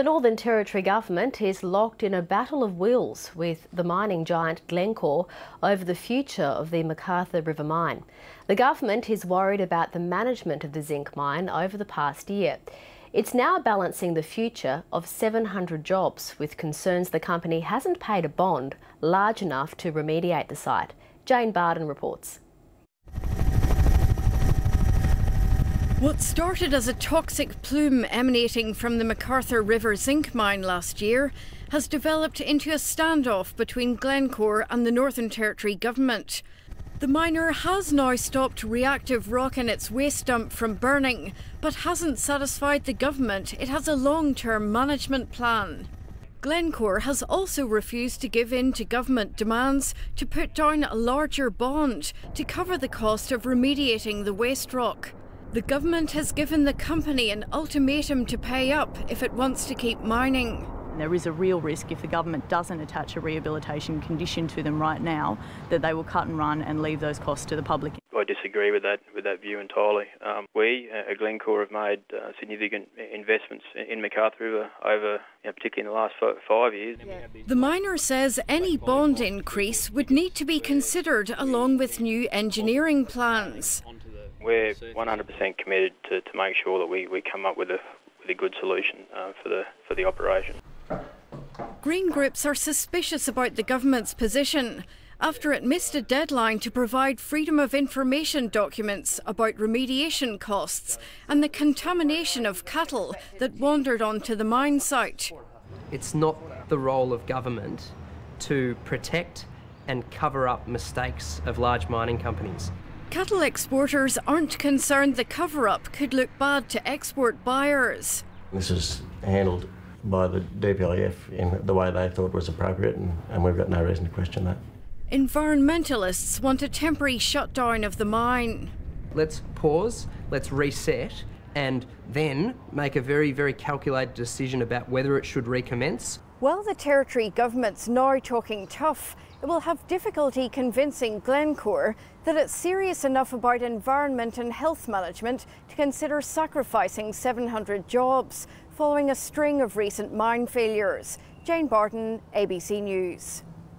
The Northern Territory Government is locked in a battle of wills with the mining giant Glencore over the future of the McArthur River mine. The government is worried about the management of the zinc mine over the past year. It's now balancing the future of 700 jobs with concerns the company hasn't paid a bond large enough to remediate the site. Jane Bardon reports. What started as a toxic plume emanating from the McArthur River zinc mine last year has developed into a standoff between Glencore and the Northern Territory Government. The miner has now stopped reactive rock in its waste dump from burning, but hasn't satisfied the government it has a long-term management plan. Glencore has also refused to give in to government demands to put down a larger bond to cover the cost of remediating the waste rock. The government has given the company an ultimatum to pay up if it wants to keep mining. There is a real risk if the government doesn't attach a rehabilitation condition to them right now that they will cut and run and leave those costs to the public. I disagree with that view entirely. We at Glencore have made significant investments in McArthur River over, particularly in the last 5 years. The miner says any bond increase would need to be considered along with new engineering plans. We're 100% committed to make sure that we come up with a good solution for the operation. Green groups are suspicious about the government's position after it missed a deadline to provide freedom of information documents about remediation costs and the contamination of cattle that wandered onto the mine site. It's not the role of government to protect and cover up mistakes of large mining companies. Cattle exporters aren't concerned the cover-up could look bad to export buyers. This is handled by the DPLEF in the way they thought was appropriate, and we've got no reason to question that. Environmentalists want a temporary shutdown of the mine. Let's pause, let's reset, and then make a very, very calculated decision about whether it should recommence. While the Territory Government's now talking tough, it will have difficulty convincing Glencore that it's serious enough about environment and health management to consider sacrificing 700 jobs following a string of recent mine failures. Jane Bardon, ABC News.